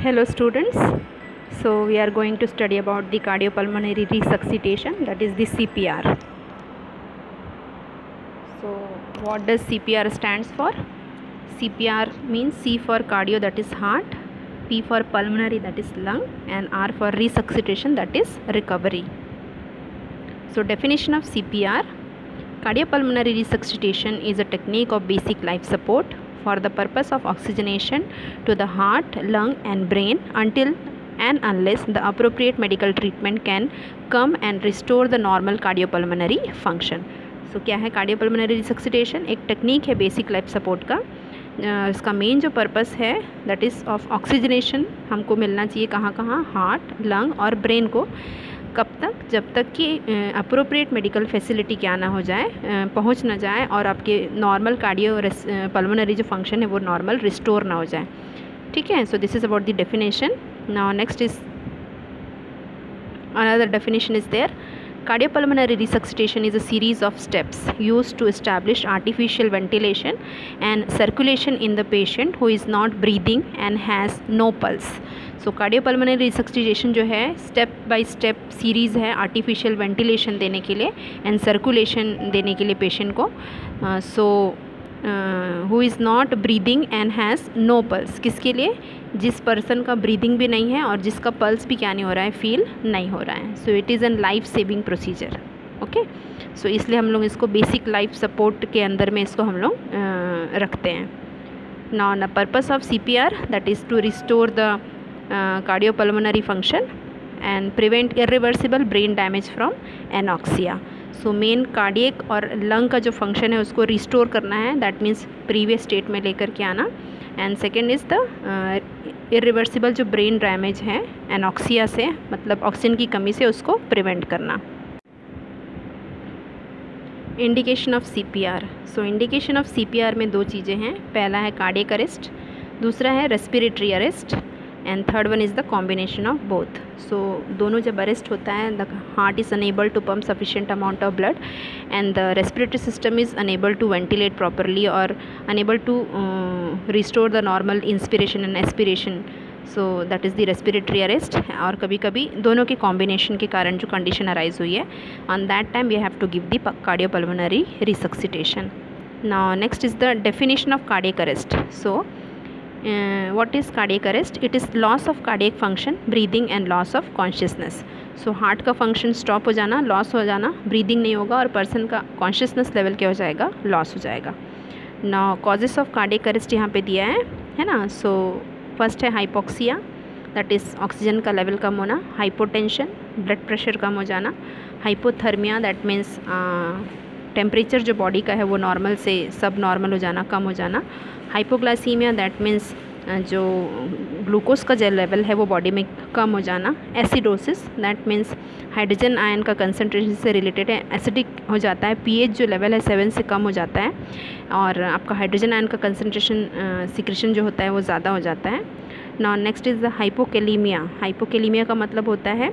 Hello students, so we are going to study about the cardiopulmonary resuscitation, that is the CPR. So what does CPR stands for? CPR means C for cardio, that is heart, P for pulmonary, that is lung, and R for resuscitation, that is recovery. So definition of CPR: cardiopulmonary resuscitation is a technique of basic life support for the purpose of oxygenation to the heart, lung and brain until and unless the appropriate medical treatment can come and restore the normal cardiopulmonary function. So क्या है cardiopulmonary resuscitation? एक technique है basic life support का. इसका main जो purpose है that is of oxygenation हमको मिलना चाहिए कहाँ कहाँ, हार्ट, लंग और ब्रेन को. कब तक? जब तक कि अप्रोप्रिएट मेडिकल फैसिलिटी क्या ना हो जाए, पहुंच ना जाए और आपके नॉर्मल कार्डियो पल्मोनरी जो फंक्शन है वो नॉर्मल रिस्टोर ना हो जाए. ठीक है. So this is about the definition. Now next is another definition is there. Cardiopulmonary resuscitation is a series of steps used to establish artificial ventilation and circulation in the patient who is not breathing and has no pulse. So cardiopulmonary resuscitation जो है step by step series है artificial ventilation देने के लिए and circulation देने के लिए patient को. Who is not breathing and has no pulse. किसके लिए? जिस पर्सन का ब्रीदिंग भी नहीं है और जिसका पल्स भी क्या नहीं हो रहा है, फील नहीं हो रहा है. So it is an life saving procedure. Okay. So इसलिए हम लोग इसको बेसिक लाइफ सपोर्ट के अंदर में इसको हम लोग रखते हैं. Now the purpose of CPR that is to restore the cardiopulmonary function and prevent irreversible brain damage from anoxia. So main cardiac और लंग का जो फंक्शन है उसको रिस्टोर करना है, दैट मीन्स प्रीवियस स्टेट में लेकर के आना. And second is the irreversible जो ब्रेन डैमेज है एनॉक्सिया से, मतलब ऑक्सीजन की कमी से, उसको प्रिवेंट करना. Indication of CPR. So indication of CPR में दो चीज़ें हैं. पहला है कार्डियक अरेस्ट, दूसरा है respiratory arrest, and third one is the combination of both. So दोनों जब अरेस्ट होता है the heart is unable to pump sufficient amount of blood and the respiratory system is unable to ventilate properly और unable to restore the normal inspiration and expiration. So that is the respiratory arrest. और कभी कभी दोनों के combination के कारण जो condition arise हुई है, on that time we have to give the cardiopulmonary resuscitation. Now next is the definition of cardiac arrest. So what is cardiac arrest? It is loss of cardiac function, breathing and loss of consciousness. So heart का function stop हो जाना, loss हो जाना, breathing नहीं होगा और person का consciousness level क्या हो जाएगा, लॉस हो जाएगा. Now causes of cardiac arrest यहाँ पे दिया है ना. सो फर्स्ट है हाइपोक्सिया, दैट इज़ ऑक्सीजन का लेवल कम होना. हाइपोटेंशन, ब्लड प्रेशर कम हो जाना. हाइपोथर्मिया, दैट मीन्स टेम्परेचर जो बॉडी का है वो नॉर्मल से सब नॉर्मल हो जाना, कम हो जाना. हाइपोग्लाइसीमिया, दैट मीन्स जो ग्लूकोज का जो लेवल है वो बॉडी में कम हो जाना. Acidosis, that means hydrogen ion का कंसनट्रेशन से रिलेटेड है, एसिडिक हो जाता है. pH जो लेवल है 7 से कम हो जाता है और आपका हाइड्रोजन आयन का कंसनट्रेशन सिक्रेशन जो होता है वो ज़्यादा हो जाता है. Now next is the hypokalaemia. Hypokalaemia का मतलब होता है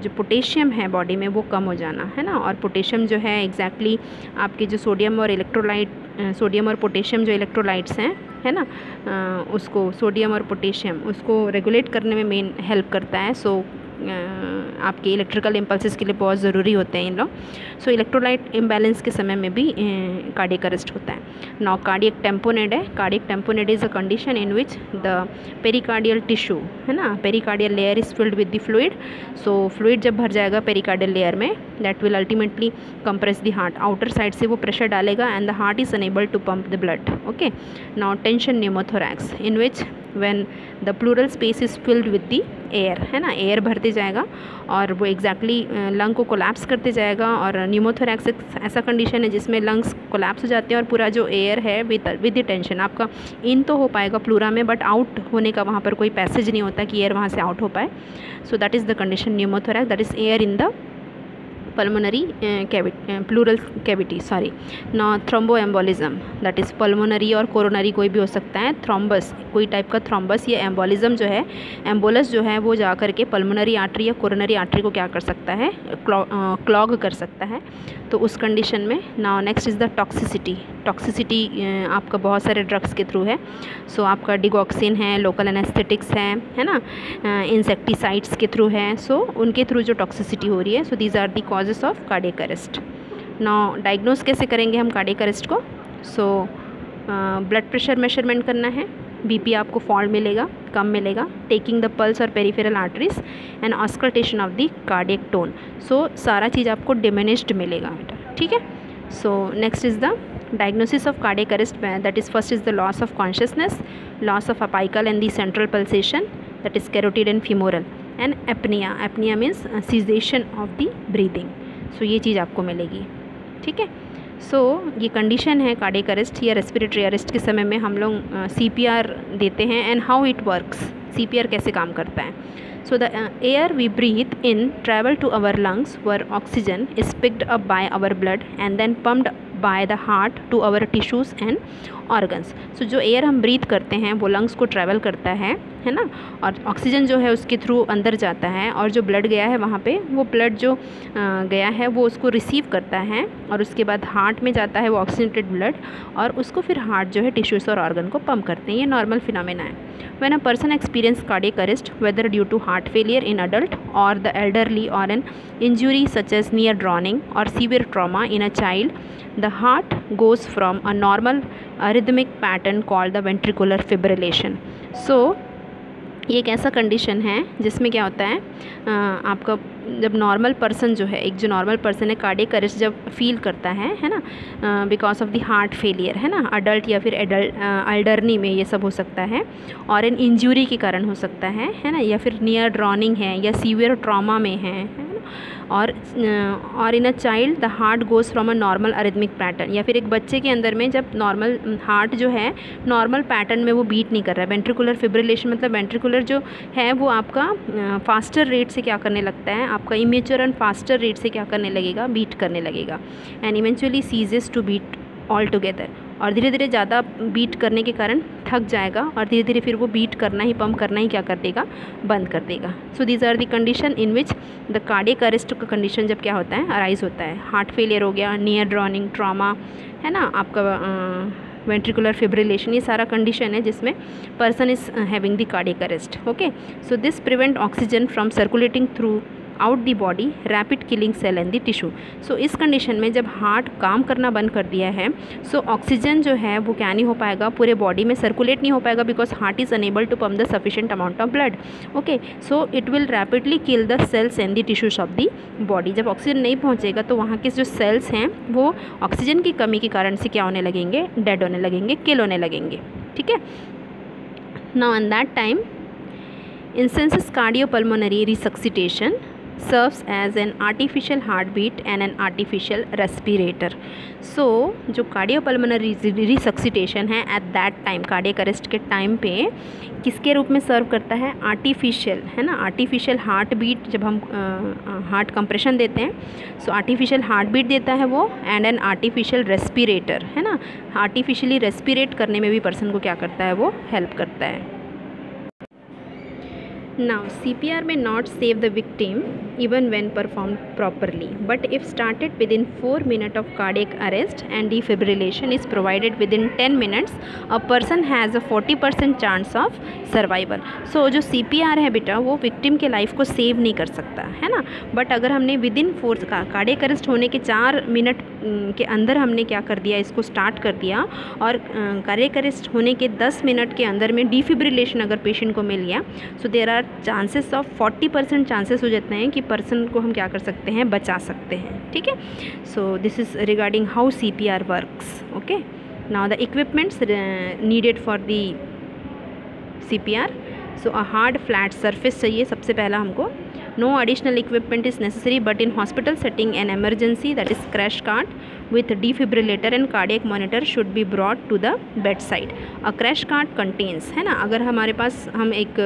जो पोटेशियम है बॉडी में वो कम हो जाना, है ना. और पोटेशियम जो है एग्जैक्टली आपके जो सोडियम और इलेक्ट्रोलाइट, सोडियम और पोटेशियम जो इलेक्ट्रोलाइट्स हैं, है ना, उसको सोडियम और पोटेशियम उसको रेगुलेट करने में मेन हेल्प करता है. सो आपके इलेक्ट्रिकल इम्पल्सेस के लिए बहुत ज़रूरी होते हैं इन लोग. सो इलेक्ट्रोलाइट इम्बैलेंस के समय में भी कार्डियक अरेस्ट होता है. नाउ कार्डियक टेम्पोनेड है. Cardiac tamponade is a condition in which the pericardial tissue, है ना, pericardial layer is filled with the fluid. So fluid जब भर जाएगा पेरिकार्डियल लेयर में, that will ultimately compress the heart. Outer side से वो pressure डालेगा and the heart is unable to pump the blood. Okay. Now tension pneumothorax, in which when the pleural space is filled with the air, है ना, air भरते जाएगा और वो exactly lung को कोलैप्स करते जाएगा. और न्यूमोथोरैक्स एक ऐसा कंडीशन है जिसमें लंग्स कोलैप्स हो जाते हैं और पूरा जो एयर है विद द टेंशन आपका इन तो हो पाएगा प्लूरा में, बट आउट होने का वहाँ पर कोई पैसेज नहीं होता कि एयर वहाँ से आउट हो पाए. सो that is the condition pneumothorax, that is air in the pulmonary pleural cavity, sorry. Now thromboembolism, that is pulmonary और coronary कोई भी हो सकता है. थ्रोम्बस, कोई टाइप का थ्रोम्बस या एम्बोलिज्म जो है, एम्बोलस जो है वो जा कर के पल्मोनरी आर्टरी या कोरोनरी आर्टरी को क्या कर सकता है, क्लॉग कर सकता है. तो उस कंडीशन में. Now next is the toxicity. Toxicity आपका बहुत सारे ड्रग्स के थ्रू है. सो आपका डिगॉक्सिन है, लोकल एनेस्थेटिक्स है ना, इंसेक्टिसाइड्स के थ्रू है. सो उनके थ्रू जो टॉक्सिसिटी हो रही है. So these are the causes of cardiac arrest. Now diagnose कैसे करेंगे हम कार्डियक अरेस्ट को. सो ब्लड प्रेशर मेजरमेंट करना है. बीपी आपको फॉल्ट मिलेगा, कम मिलेगा. टेकिंग द पल्स और peripheral arteries and auscultation of the cardiac tone. So सारा चीज़ आपको डिमिनिश्ड मिलेगा बेटा, ठीक है. So next is the diagnosis of cardiac arrest, that is first is the loss of consciousness, loss of apical and the central pulsation, that is carotid and femoral, and apnea. Apnea means cessation of the breathing. So ये चीज़ आपको मिलेगी, ठीक है. सो ये condition है cardiac arrest या respiratory arrest के समय में हम लोग CPR देते हैं. And how it works, CPR कैसे काम करता है. So the air we breathe in travel to our lungs where oxygen is picked up by our blood and then pumped by the heart to our tissues and organs. So जो air हम breathe करते हैं वो lungs को travel करता है ना, और ऑक्सीजन जो है उसके थ्रू अंदर जाता है, और जो ब्लड गया है वहाँ पे वो ब्लड जो गया है वो उसको रिसीव करता है, और उसके बाद हार्ट में जाता है वो ऑक्सीजनेटेड ब्लड, और उसको फिर हार्ट जो है टिश्यूज़ और ऑर्गन को पंप करते हैं. ये नॉर्मल फिनोमेना है. When a person experience cardiac arrest whether due to heart failure in adult और द एल्डरली और an injury such as near drowning और severe trauma in a child, the heart goes from a normal arrhythmic pattern called the ventricular fibrillation. So ये एक ऐसा condition है जिसमें क्या होता है, आपका जब नॉर्मल पर्सन जो है, एक जो नॉर्मल पर्सन है कार्डियक अरेस्ट जब फील करता है ना, because of the heart failure, है ना, अडल्ट या फिर एल्डरनी में ये सब हो सकता है, और इन इंजरी के कारण हो सकता है ना, या फिर नियर ड्रॉनिंग है या सीवियर ट्रॉमा में है ना, और in a child the heart goes from a normal arrhythmic pattern, या फिर एक बच्चे के अंदर में जब नॉर्मल हार्ट जो है नॉर्मल पैटर्न में वो बीट नहीं कर रहा है. वेंट्रिकुलर फिब्रिलेशन मतलब वेंट्रिकुलर जो है वो आपका फास्टर रेट से क्या करने लगता है, आपका इमेच्योर एंड फास्टर रेट से क्या करने लगेगा, बीट करने लगेगा. And eventually ceases to beat all together, और धीरे धीरे ज़्यादा बीट करने के कारण थक जाएगा, और धीरे धीरे फिर वो बीट करना ही, पंप करना ही क्या कर देगा, बंद कर देगा. So these are the condition in which the cardiac arrest का कंडीशन जब क्या होता है, अराइज होता है. हार्ट फेलियर हो गया, नियर ड्रॉनिंग, ट्रॉमा, है ना, आपका वेंट्रिकुलर फिब्रिलेशन, ये सारा कंडीशन है जिसमें person is having the cardiac arrest. Okay, so this prevent oxygen from circulating throughout the body, rapid killing cell and the tissue. So इस कंडीशन में जब हार्ट काम करना बंद कर दिया है, सो ऑक्सीजन जो है वो क्या नहीं हो पाएगा, पूरे बॉडी में सर्कुलेट नहीं हो पाएगा, because heart is unable to pump the sufficient amount of blood. Okay, so it will rapidly kill the cells and the tissues of the body. जब ऑक्सीजन नहीं पहुँचेगा तो वहाँ के जो सेल्स हैं वो ऑक्सीजन की कमी के कारण से क्या होने लगेंगे, डेड होने लगेंगे, किल होने लगेंगे. ठीक है. Now in that time instances cardiopulmonary resuscitation serves as an artificial heartbeat and an artificial respirator. So जो कार्डियोपल्मोनरी रिसक्सिटेशन है at that time, cardiac arrest के टाइम पे किसके रूप में सर्व करता है, आर्टिफिशियल, है ना, आर्टिफिशियल हार्ट बीट. जब हम हार्ट कंप्रेशन देते हैं, सो आर्टिफिशियल हार्ट बीट देता है वो, एंड एन आर्टिफिशियल रेस्पिरेटर, है ना, आर्टिफिशियली रेस्पिरेट करने में भी पर्सन को क्या करता है, वो हेल्प करता है. Now CPR may not save the victim even when performed properly, but if started within 4 minutes of cardiac arrest and defibrillation is provided within 10 minutes, a person has a 40% chance of survival. So जो CPR है बेटा वो victim के life को save नहीं कर सकता, है ना, बट अगर हमने विदिन 4 कार्डियक अरेस्ट होने के 4 मिनट के अंदर हमने क्या कर दिया, इसको स्टार्ट कर दिया, और कार्डियक अरेस्ट होने के 10 मिनट के अंदर में डिफिब्रिलेशन अगर पेशेंट को मिल गया, so there are chances of 40% chances हो जाते हैं कि पर्सन को हम क्या कर सकते हैं, बचा सकते हैं. ठीक है. So this is regarding how CPR works. Okay, now the equipments needed for the CPR. So a hard flat surface चाहिए सबसे पहला हमको. No additional equipment is necessary, but in hospital setting an emergency that is crash cart with defibrillator and cardiac monitor should be brought to the bedside. A crash cart contains, है ना, अगर हमारे पास हम एक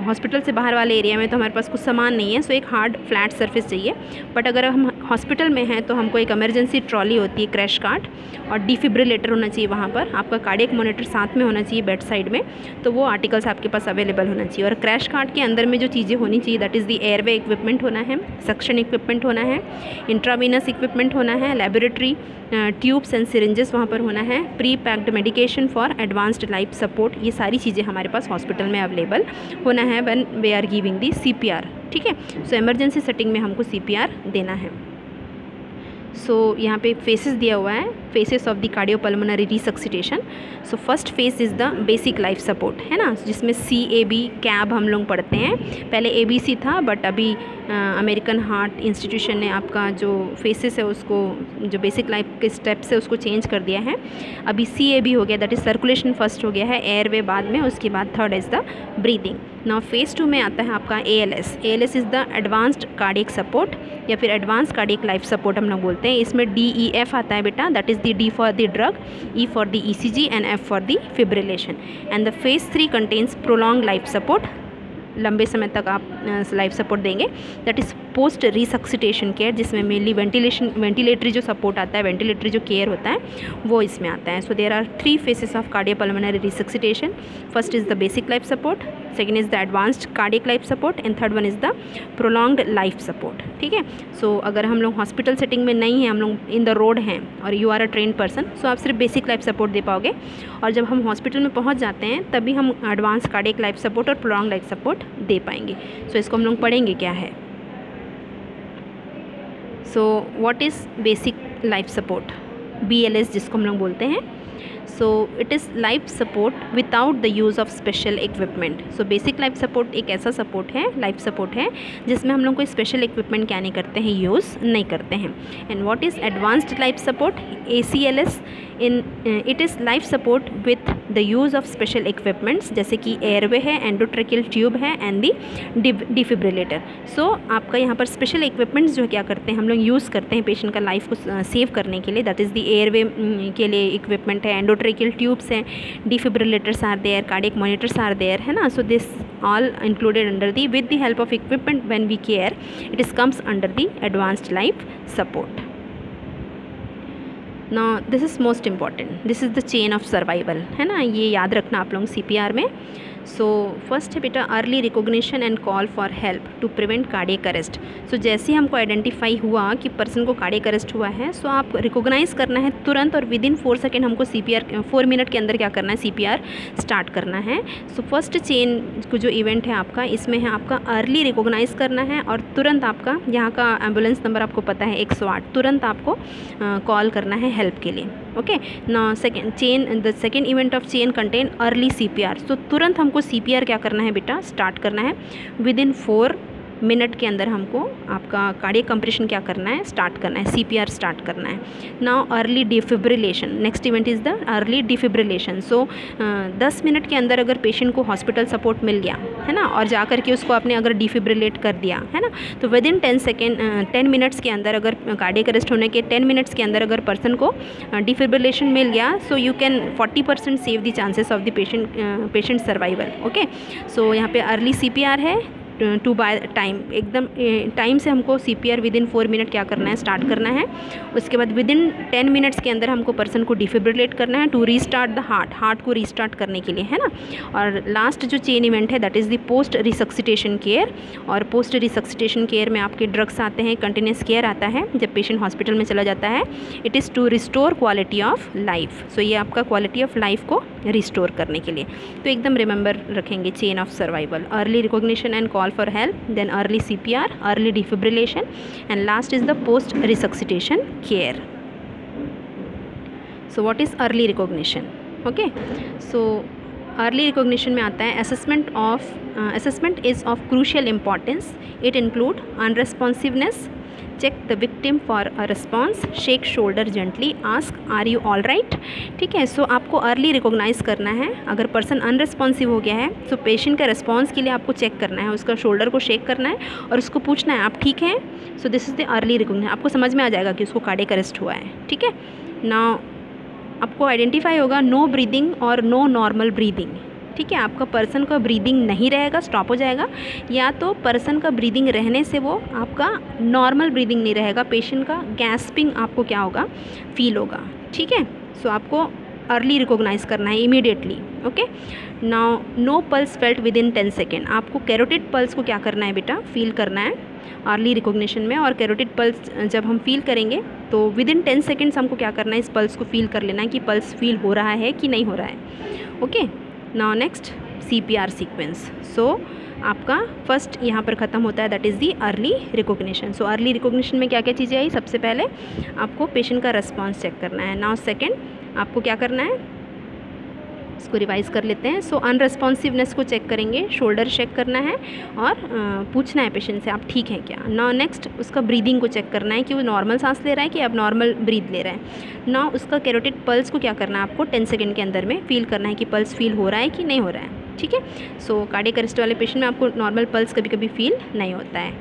हॉस्पिटल से बाहर वाले area में तो हमारे पास कुछ सामान नहीं है, सो एक हार्ड फ्लैट सरफेस चाहिए. बट अगर हम हॉस्पिटल में हैं तो हमको एक इमरजेंसी ट्रॉली होती है, क्रैश कार्ट, और डिफिब्रिलेटर होना चाहिए वहाँ पर. आपका कार्डियक मॉनिटर साथ में होना चाहिए बेड साइड में. तो वो आर्टिकल्स आपके पास अवेलेबल होना चाहिए. और क्रैश कार्ट के अंदर में जो चीज़ें होनी चाहिए, that is the airway equipment होना है, सक्शन इक्विपमेंट होना है, इंट्रावीनस इक्विपमेंट होना है, लेबोरेटरी ट्यूब्स एंड सिरिंजेस वहाँ पर होना है, pre packed medication for advanced life support. ये सारी चीज़ें हमारे पास हॉस्पिटल में अवेलेबल होना है when we are giving the CPR. ठीक है, सो इमरजेंसी सेटिंग में हमको CPR देना है. सो यहाँ पे फेसेस दिया हुआ है, faces of the cardiopulmonary resuscitation. So first face is the basic life support, है ना, जिसमें CAB कैब हम लोग पढ़ते हैं. पहले ABC था, बट अभी अमेरिकन हार्ट इंस्टीट्यूशन ने आपका जो फेसेस है उसको, जो बेसिक लाइफ के स्टेप्स है उसको चेंज कर दिया है. अभी CAB हो गया, दैट इज़ सर्कुलेशन फर्स्ट हो गया है, एयरवे बाद में, उसके बाद third is the breathing. Now phase 2 में आता है आपका ALS. ALS is the advanced cardiac support या फिर एडवांस कार्डियक लाइफ सपोर्ट हम लोग बोलते हैं. इसमें DEF आता है बेटा, that is the D for the drug, E for the ECG and F for the fibrillation. And the phase 3 contains prolong life support, लंबे समय तक आप लाइफ सपोर्ट देंगे. That is post resuscitation care, जिसमें mainly ventilatory जो support आता है, ventilatory जो केयर होता है वो इसमें आता है. So there are 3 phases of cardiopulmonary resuscitation. First is the basic life support, second is the advanced cardiac life support and third one is the prolonged life support. ठीक है, सो अगर हम लोग हॉस्पिटल सेटिंग में नहीं हैं, हम लोग इन द रोड हैं और you are a train person, so आप सिर्फ बेसिक लाइफ सपोर्ट दे पाओगे. और जब हम हॉस्पिटल में पहुंच जाते हैं तभी हम एडवांस कार्डियक लाइफ सपोर्ट और प्रोलॉन्ग लाइफ सपोर्ट दे पाएंगे. सो इसको हम लोग पढ़ेंगे क्या है. So what is basic life support, BLS जिसको हम लोग बोलते हैं. सो it is life support without the use of special equipment. So basic life support एक ऐसा सपोर्ट है, लाइफ सपोर्ट है, जिसमें हम लोग कोई स्पेशल इक्विपमेंट क्या नहीं करते हैं, यूज़ नहीं करते हैं. And what is advanced life support, ACLS, it is life support with the use of special equipments, जैसे कि एयरवे है, एंडोट्रेकियल ट्यूब है एंड दी डिफिब्रिलेटर. सो आपका यहाँ पर स्पेशल इक्विपमेंट्स जो क्या करते हैं हम लोग यूज़ करते हैं पेशेंट का लाइफ को सेव करने के लिए, दैट इज़ द एयरवे के लिए इक्विपमेंट है, एंडोट्रेकियल ट्यूब्स हैं, defibrillators are there, cardiac monitors are there, है ना. So this all included under the with the help of equipment when we care, it is comes under the advanced life support. Now this is most important, this is the chain of survival, है ना, ये याद रखना आप लोग CPR में. सो first है बेटा early recognition and call for help to prevent cardiac arrest. So जैसे ही हमको आइडेंटिफाई हुआ कि पर्सन को कार्डियक अरेस्ट हुआ है, सो आप रिकॉग्नाइज करना है तुरंत, और विद इन 4 सेकेंड हमको CPR 4 मिनट के अंदर क्या करना है, CPR स्टार्ट करना है. सो फर्स्ट चेन को जो इवेंट है आपका, इसमें है आपका अर्ली रिकॉग्नाइज करना है और तुरंत आपका यहाँ का एम्बुलेंस नंबर आपको पता है 108, तुरंत आपको कॉल करना है हेल्प के लिए. ओके, ना the second event of chain contain early CPR. सो तुरंत हमको CPR क्या करना है बेटा, स्टार्ट करना है. विद इन 4 मिनट के अंदर हमको आपका कार्डियक कंप्रेशन क्या करना है, स्टार्ट करना है, CPR स्टार्ट करना है. Now early defibrillation, next event is the early defibrillation. So 10 minute के अंदर अगर पेशेंट को हॉस्पिटल सपोर्ट मिल गया, है ना, और जा कर के उसको आपने अगर डिफिब्रिलेट कर दिया, है ना, तो विद इन 10 मिनट्स के अंदर, अगर कार्डियक अरेस्ट होने के 10 मिनट्स के अंदर अगर पर्सन को डिफिब्रिलेशन मिल गया, so you can 40% save the chances of the patient survival. Okay, so यहाँ पे अर्ली CPR है, टू बाय टाइम, एकदम टाइम से हमको CPR विद इन 4 मिनट क्या करना है, स्टार्ट करना है. उसके बाद विद इन 10 मिनट्स के अंदर हमको पर्सन को डिफिब्रिलेट करना है टू रीस्टार्ट द हार्ट को रीस्टार्ट करने के लिए, है ना. और लास्ट जो चेन इवेंट है that is the post resuscitation care. और पोस्ट रिसक्सिटेशन केयर में आपके ड्रग्स आते हैं, कंटिन्यूस केयर आता है जब पेशेंट हॉस्पिटल में चला जाता है. It is to restore quality of life. So ये आपका क्वालिटी ऑफ लाइफ को रिस्टोर करने के लिए. तो एकदम रिमेंबर रखेंगे chain of survival, early recognition and call for help, then early CPR, early defibrillation, and last is the post resuscitation care. So what is early recognition? Okay, so early recognition में आता है assessment is of crucial importance. It include unresponsiveness, check the victim for a response, shake shoulder gently, ask are you all right. ठीक है, सो आपको early recognize करना है। अगर person unresponsive हो गया है तो पेशेंट का रिस्पॉन्स के लिए आपको चेक करना है, उसका शोल्डर को शेक करना है और उसको पूछना है आप ठीक हैं। सो this is the early recognition. आपको समझ में आ जाएगा कि उसको कार्डियक अरेस्ट हुआ है। ठीक है, नाउ आपको आइडेंटिफाई होगा नो ब्रीदिंग और नो नॉर्मल ब्रीदिंग। ठीक है, आपका पर्सन का ब्रीदिंग नहीं रहेगा, स्टॉप हो जाएगा, या तो पर्सन का ब्रीदिंग रहने से वो आपका नॉर्मल ब्रीदिंग नहीं रहेगा, पेशेंट का गैस्पिंग आपको क्या होगा, फील होगा। ठीक है, सो आपको अर्ली रिकॉग्नाइज करना है immediately. Okay, now no pulse felt within 10 second. आपको कैरोटिड पल्स को क्या करना है बेटा, फील करना है अर्ली रिकॉग्निशन में। और कैरोटिड पल्स जब हम फील करेंगे तो विद इन 10 सेकेंड्स हमको क्या करना है, इस पल्स को फील कर लेना है कि पल्स फील हो रहा है कि नहीं हो रहा है। Okay, now next CPR sequence. So आपका फर्स्ट यहाँ पर ख़त्म होता है, that is the early recognition. So early recognition में क्या क्या चीज़ें आई, सबसे पहले आपको पेशेंट का रेस्पॉन्स चेक करना है। नाउ सेकेंड आपको क्या करना है, इसको रिवाइज कर लेते हैं। सो अनरेस्पॉन्सिवनेस को चेक करेंगे, शोल्डर चेक करना है और पूछना है पेशेंट से आप ठीक हैं क्या। नाउ नेक्स्ट उसका ब्रीदिंग को चेक करना है कि वो नॉर्मल सांस ले रहा है कि अब नॉर्मल ब्रीथ ले रहा है। नाउ उसका कैरोटिड पल्स को क्या करना है, आपको 10 सेकेंड के अंदर में फील करना है कि पल्स फील हो रहा है कि नहीं हो रहा है। ठीक है, सो कार्डियक अरेस्ट वाले पेशेंट में आपको नॉर्मल पल्स कभी कभी फील नहीं होता है।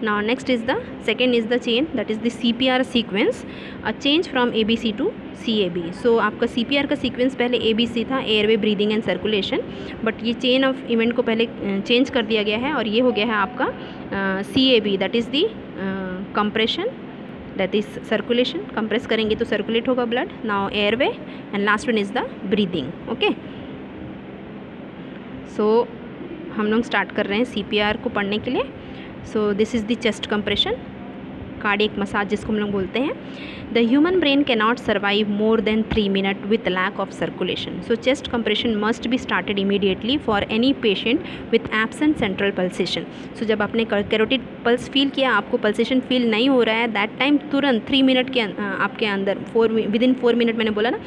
Now next is the second is the chain, that is the CPR sequence, a change from ABC to CAB। So आपका CPR का सीक्वेंस पहले ABC था, airway breathing and circulation, but ये चेन ऑफ इवेंट को पहले change कर दिया गया है और ये हो गया है आपका CAB, that is the compression, that is circulation. Compress करेंगे तो सर्कुलेट होगा blood. Now airway and last one is the breathing. Okay, so हम लोग स्टार्ट कर रहे हैं CPR को पढ़ने के लिए। So this is the chest compression, cardiac massage जिसको हम लोग बोलते हैं। The human brain can not survive more than 3 minute with lack of circulation. So chest compression must be started immediately for any patient with absent central pulsation. So जब आपने carotid pulse feel किया, आपको pulsation feel नहीं हो रहा है, that time तुरंत 3 minute के आपके अंदर विद इन 4 मिनट मैंने बोला ना,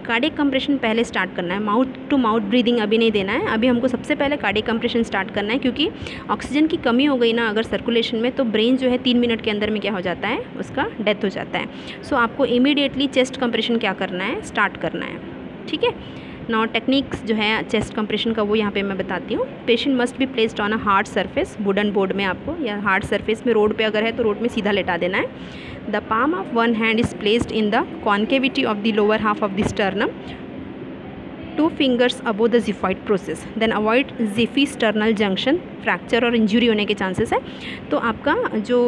कार्डियक कंप्रेशन पहले स्टार्ट करना है। माउथ टू माउथ ब्रीदिंग अभी नहीं देना है, अभी हमको सबसे पहले कार्डियक कंप्रेशन स्टार्ट करना है, क्योंकि ऑक्सीजन की कमी हो गई ना अगर सर्कुलेशन में, तो ब्रेन जो है 3 मिनट के अंदर में क्या हो जाता है, उसका डेथ हो जाता है। सो आपको इमीडिएटली चेस्ट कंप्रेशन क्या करना है, स्टार्ट करना है। ठीक है, नाउ टेक्निक्स जो है चेस्ट कंप्रेशन का वो यहाँ पे मैं बताती हूँ। Patient must be placed on a hard surface, wooden board में आपको, या हार्ड सरफेस में, रोड पे अगर है तो रोड में सीधा लेटा देना है। The palm of one hand is placed in the concavity of the lower half of the sternum, 2 fingers above the xiphoid process, then avoid xiphy sternal junction, fracture और इंजरी होने के चांसेस है। तो आपका जो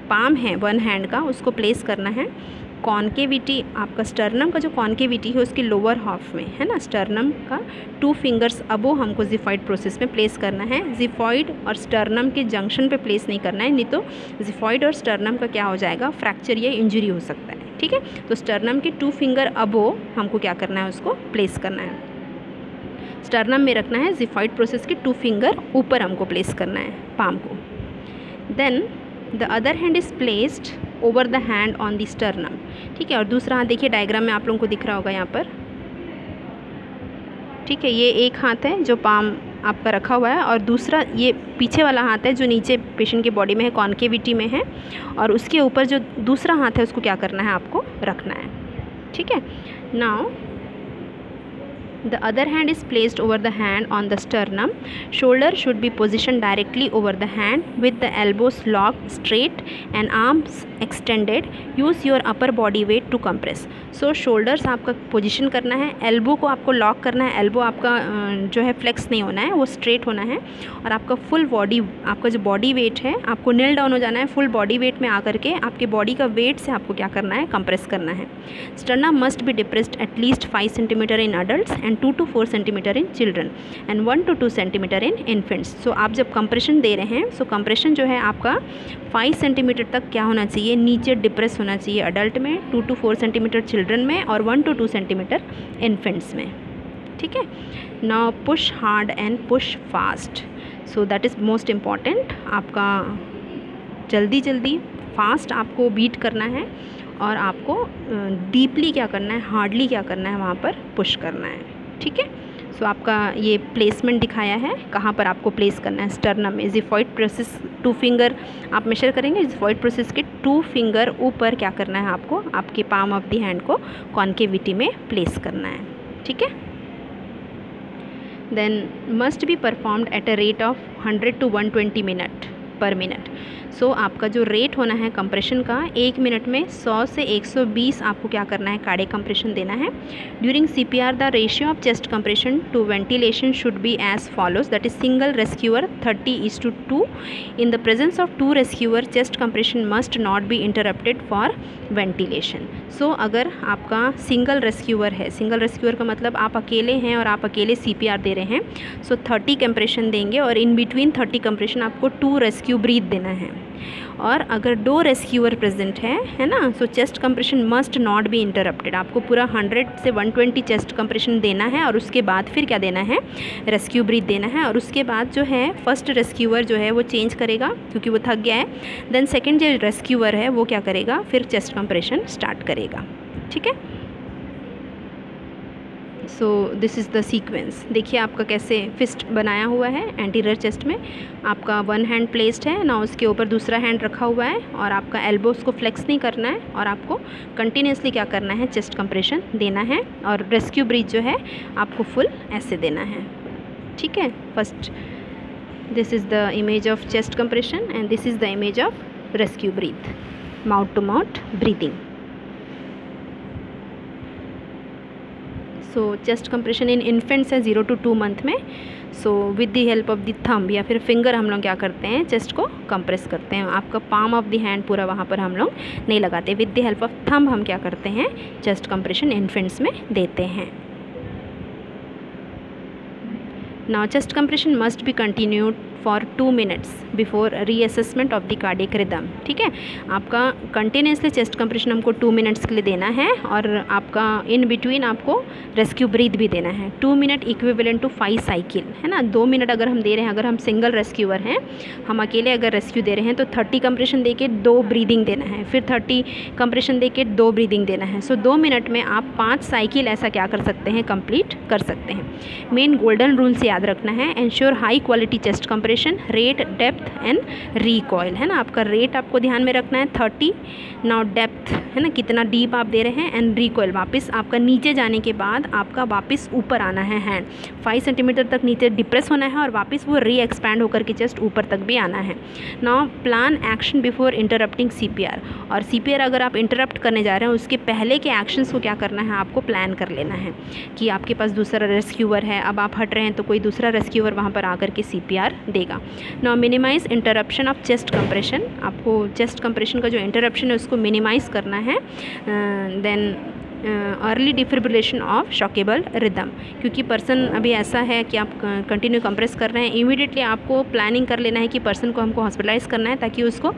पाम है one hand का, उसको प्लेस करना है कॉन्केविटी, आपका स्टर्नम का जो कॉन्केविटी है उसके लोअर हाफ में है ना, स्टर्नम का 2 फिंगर्स अबो हमको जिफॉइड प्रोसेस में प्लेस करना है। जिफॉइड और स्टर्नम के जंक्शन पे प्लेस नहीं करना है, नहीं तो जिफॉइड और स्टर्नम का क्या हो जाएगा, फ्रैक्चर या इंजरी हो सकता है। ठीक है, तो स्टर्नम के 2 फिंगर अबो हमको क्या करना है, उसको प्लेस करना है, स्टर्नम में रखना है। जिफॉइड प्रोसेस के 2 फिंगर ऊपर हमको प्लेस करना है पाम को। Then the other hand is placed over the hand on the sternum. ठीक है, और दूसरा हाथ देखिए डायग्राम में आप लोगों को दिख रहा होगा यहाँ पर। ठीक है, ये एक हाथ है जो पाम आपका रखा हुआ है, और दूसरा ये पीछे वाला हाथ है जो नीचे पेशेंट की बॉडी में है, कॉन्केविटी में है, और उसके ऊपर जो दूसरा हाथ है उसको क्या करना है, आपको रखना है। ठीक है, now the other hand is placed over the hand on the sternum. Shoulder should be positioned directly over the hand with the elbows locked straight and arms extended. Use your upper body weight to compress. So shoulders आपका position करना है, elbow को आपको lock करना है, elbow आपका जो है फ्लेक्स नहीं होना है, वो स्ट्रेट होना है, और आपका फुल बॉडी, आपका जो बॉडी वेट है आपको नील डाउन हो जाना है, फुल बॉडी वेट में आकर के आपके बॉडी का वेट से आपको क्या करना है, कंप्रेस करना है। Sternum must be depressed at least 5 centimeter in adults and 2 to 4 centimeter in children and 1 to 2 centimeter in infants. So आप जब कंप्रेशन दे रहे हैं, सो कंप्रेशन जो है आपका 5 सेंटीमीटर तक क्या होना चाहिए, नीचे डिप्रेस होना चाहिए अडल्ट में, 2 to 4 सेंटीमीटर चिल्ड्रन में, और 1 to 2 सेंटीमीटर इन्फेंट्स में। ठीक है, now push hard and push fast, so that is most important. आपका जल्दी जल्दी फास्ट आपको बीट करना है, और आपको डीपली क्या करना है, हार्डली क्या करना है, वहाँ पर पुश करना है। ठीक है, सो आपका ये प्लेसमेंट दिखाया है, कहाँ पर आपको प्लेस करना है स्टर्नम में। ज़िफॉइड प्रोसेस 2 फिंगर आप मेजर करेंगे, ज़िफॉइड प्रोसेस के 2 फिंगर ऊपर क्या करना है आपको, आपके पाम ऑफ द हैंड को कॉन्केविटी में प्लेस करना है, ठीक है। Then must be performed at a rate of 100 to 120 minute per minute. So आपका जो रेट होना है कंप्रेशन का, 1 मिनट में 100 से 120 आपको क्या करना है, कार्डियक कंप्रेशन देना है। During CPR the ratio of chest compression to ventilation should be as follows, that is single rescuer 30:2। In the presence of 2 rescuer chest compression must not be interrupted for ventilation. So अगर आपका single rescuer है, single rescuer का मतलब आप अकेले हैं और आप अकेले CPR दे रहे हैं, सो 30 कंप्रेशन देंगे और इन बिटवीन 30 कंप्रेशन आपको 2 रेस्क्यू ब्रीथ देना है। और अगर 2 रेस्क्यूअर प्रेजेंट है ना, so chest compression must not be interrupted. आपको पूरा 100 से 120 चेस्ट कंप्रेशन देना है और उसके बाद फिर क्या देना है, रेस्क्यू ब्रीथ देना है। और उसके बाद जो है फर्स्ट रेस्क्यूअर जो है वो चेंज करेगा क्योंकि वो थक गया है। देन सेकेंड जो रेस्क्यूअर है वो क्या करेगा, फिर चेस्ट कंप्रेशन स्टार्ट करेगा, ठीक है। So this is the sequence. देखिए आपका कैसे फिस्ट बनाया हुआ है एंटीरियर चेस्ट में, आपका 1 हैंड प्लेस्ड है ना, उसके ऊपर दूसरा हैंड रखा हुआ है और आपका एल्बोस को फ्लेक्स नहीं करना है और आपको कंटिन्यूसली क्या करना है, चेस्ट कंप्रेशन देना है। और रेस्क्यू ब्रीथ जो है आपको फुल ऐसे देना है, ठीक है। First this is the image of chest compression and this is the image of rescue breath, mouth to mouth breathing. So chest compression in infants है 0 to 2 मंथ में। So with the help of the thumb या फिर finger हम लोग क्या करते हैं, chest को कंप्रेस करते हैं। आपका पाम ऑफ द हैंड पूरा वहाँ पर हम लोग नहीं लगाते, with the help of thumb हम क्या करते हैं, चेस्ट कंप्रेशन इन्फेंट्स में देते हैं। Now chest compression must be continued for 2 minutes before reassessment of the cardiac rhythm, ठीक है। आपका कंटिन्यूसली चेस्ट कंप्रेशन हमको 2 मिनट्स के लिए देना है और आपका इन बिटवीन आपको रेस्क्यू ब्रीथ भी देना है। 2 मिनट इक्विवेलेंट टू 5 साइकिल, है ना। 2 मिनट अगर हम दे रहे हैं, अगर हम सिंगल रेस्क्यूअर हैं, हम अकेले अगर रेस्क्यू दे रहे हैं तो 30 कंप्रेशन दे के 2 ब्रीदिंग देना है, फिर 30 कंप्रेशन दे के 2 ब्रीदिंग देना है। सो 2 मिनट में आप 5 साइकिल ऐसा क्या कर सकते हैं, कंप्लीट कर सकते हैं। मेन गोल्डन रूल से याद रखना है, ensure high quality chest compression, rate, depth and recoil, है ना। आपका रेट आपको ध्यान में रखना है 30, नाउ डेप्थ है ना, कितना डीप आप दे रहे हैं, एंड रिकॉइल वापस आपका नीचे जाने के बाद आपका वापस ऊपर आना है, हैंड 5 सेंटीमीटर तक नीचे डिप्रेस होना है और वापस वो री एक्सपैंड होकर के चेस्ट ऊपर तक भी आना है। Now plan action before interrupting CPR। और CPR अगर आप इंटरप्ट करने जा रहे हैं उसके पहले के एक्शंस को क्या करना है, आपको प्लान कर लेना है कि आपके पास दूसरा रेस्क्यूअर है, अब आप हट रहे हैं तो कोई दूसरा रेस्क्यूअर वहाँ पर आकर के CPR देगा। Now minimize interruption of chest compression, आपको चेस्ट कंप्रेशन का जो इंटरप्शन है उसको मिनिमाइज़ करना है। Then early defibrillation of shockable rhythm, क्योंकि पर्सन अभी ऐसा है कि आप कंटिन्यू कंप्रेस कर रहे हैं, इमीडिएटली आपको प्लानिंग कर लेना है कि पर्सन को हमको हॉस्पिटलाइज करना है ताकि उसको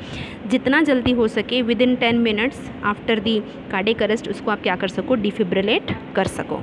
जितना जल्दी हो सके with in 10 minutes after the cardiac arrest उसको आप क्या कर सको, डिफिब्रिलेट कर सको।